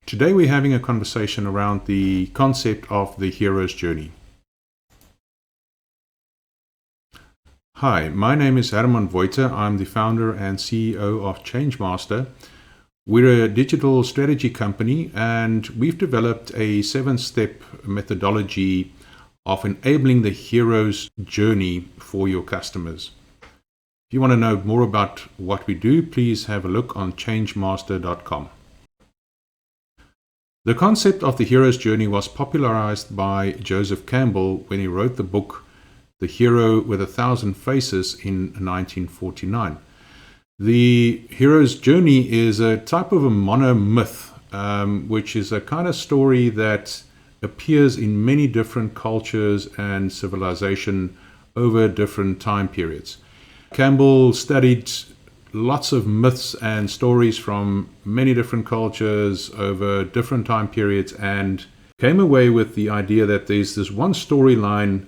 Today we're having a conversation around the concept of the hero's journey. Hi, my name is Herman Voiter. I'm the founder and CEO of ChangeMaster. We're a digital strategy company and we've developed a 7-step methodology of enabling the hero's journey for your customers. If you want to know more about what we do, please have a look on changemaster.com. The concept of the hero's journey was popularized by Joseph Campbell when he wrote the book The Hero with 1,000 Faces in 1949. The hero's journey is a type of a monomyth, which is a kind of story that appears in many different cultures and civilization over different time periods. Campbell studied lots of myths and stories from many different cultures over different time periods and came away with the idea that there's this one storyline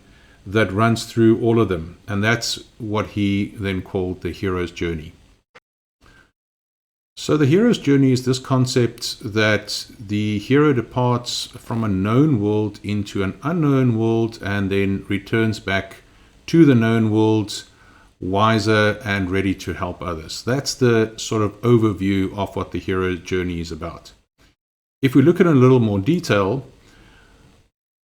that runs through all of them, and that's what he then called the hero's journey. So the hero's journey is this concept that the hero departs from a known world into an unknown world and then returns back to the known world wiser and ready to help others. That's the sort of overview of what the hero's journey is about. If we look at it in a little more detail,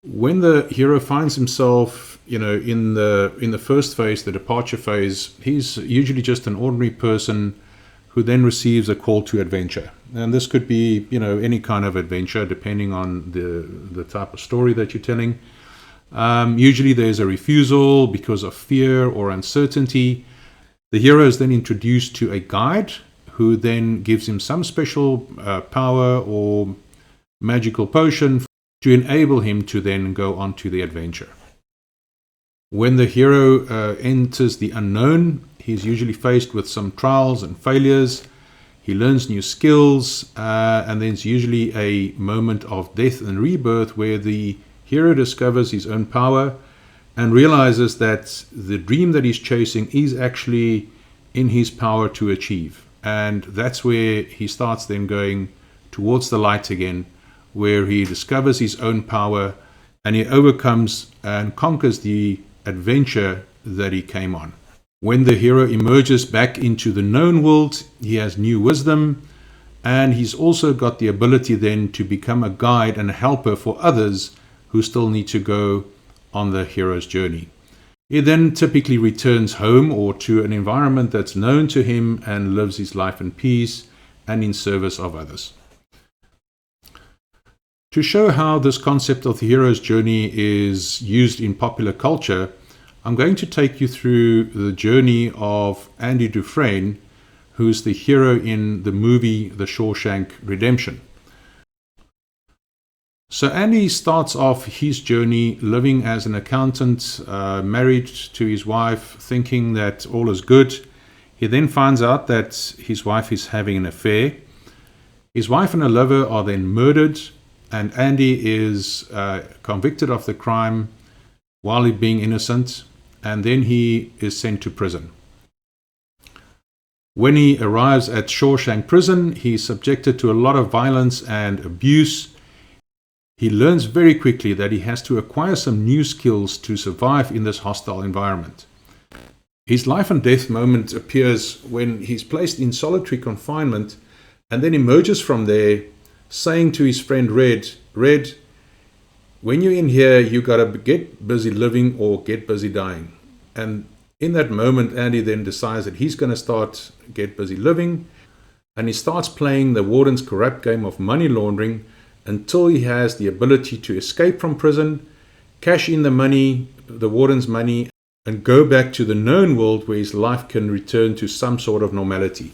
when the hero finds himself, in the first phase, the departure phase, he's usually just an ordinary person who then receives a call to adventure. And this could be, any kind of adventure depending on the type of story that you're telling. Usually there's a refusal because of fear or uncertainty. The hero is then introduced to a guide who then gives him some special power or magical potion to enable him to then go on to the adventure. When the hero enters the unknown, he's usually faced with some trials and failures. He learns new skills, and then it's usually a moment of death and rebirth where the hero discovers his own power and realizes that the dream that he's chasing is actually in his power to achieve. And that's where he starts then going towards the light again, where he discovers his own power and he overcomes and conquers the adventure that he came on. When the hero emerges back into the known world, he has new wisdom, and he's also got the ability then to become a guide and a helper for others who still need to go on the hero's journey. He then typically returns home or to an environment that's known to him and lives his life in peace and in service of others. To show how this concept of the hero's journey is used in popular culture, I'm going to take you through the journey of Andy Dufresne, who's the hero in the movie The Shawshank Redemption. So Andy starts off his journey living as an accountant, married to his wife, thinking that all is good. He then finds out that his wife is having an affair. His wife and her lover are then murdered, and Andy is convicted of the crime while he being innocent, and then he is sent to prison. When he arrives at Shawshank prison, he is subjected to a lot of violence and abuse. He learns very quickly that he has to acquire some new skills to survive in this hostile environment. His life and death moment appears when he's placed in solitary confinement and then emerges from there saying to his friend Red, when you're in here, you got to get busy living or get busy dying. And in that moment, Andy then decides that he's going to start get busy living, and he starts playing the warden's corrupt game of money laundering until he has the ability to escape from prison, cash in the money, the warden's money, and go back to the known world where his life can return to some sort of normality.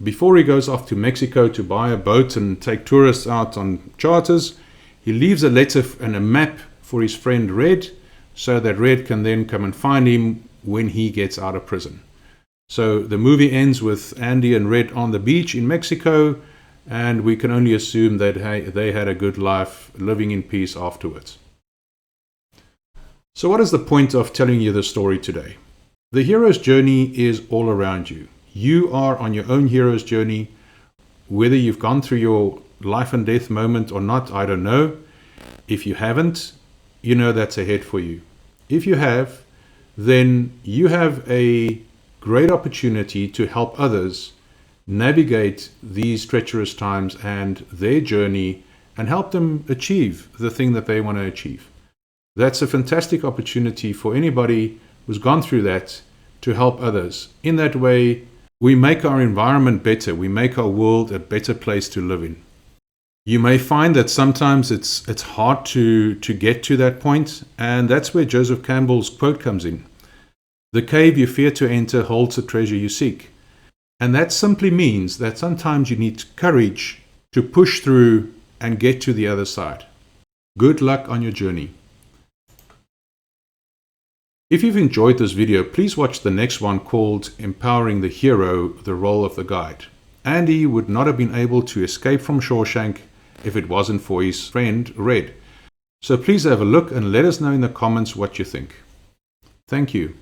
Before he goes off to Mexico to buy a boat and take tourists out on charters, he leaves a letter and a map for his friend Red, so that Red can then come and find him when he gets out of prison. So the movie ends with Andy and Red on the beach in Mexico, and we can only assume that they had a good life living in peace afterwards. So what is the point of telling you this story today? The hero's journey is all around you. You are on your own hero's journey, whether you've gone through your life and death moment or not, I don't know. If you haven't, you know that's ahead for you. If you have, then you have a great opportunity to help others navigate these treacherous times and their journey and help them achieve the thing that they want to achieve. That's a fantastic opportunity for anybody who's gone through that to help others. In that way, we make our environment better. We make our world a better place to live in. You may find that sometimes it's hard to get to that point, and that's where Joseph Campbell's quote comes in. The cave you fear to enter holds the treasure you seek. And that simply means that sometimes you need courage to push through and get to the other side. Good luck on your journey. If you've enjoyed this video, please watch the next one called Empowering the Hero, the Role of the Guide. Andy would not have been able to escape from Shawshank if it wasn't for his friend Red. So please have a look and let us know in the comments what you think. Thank you.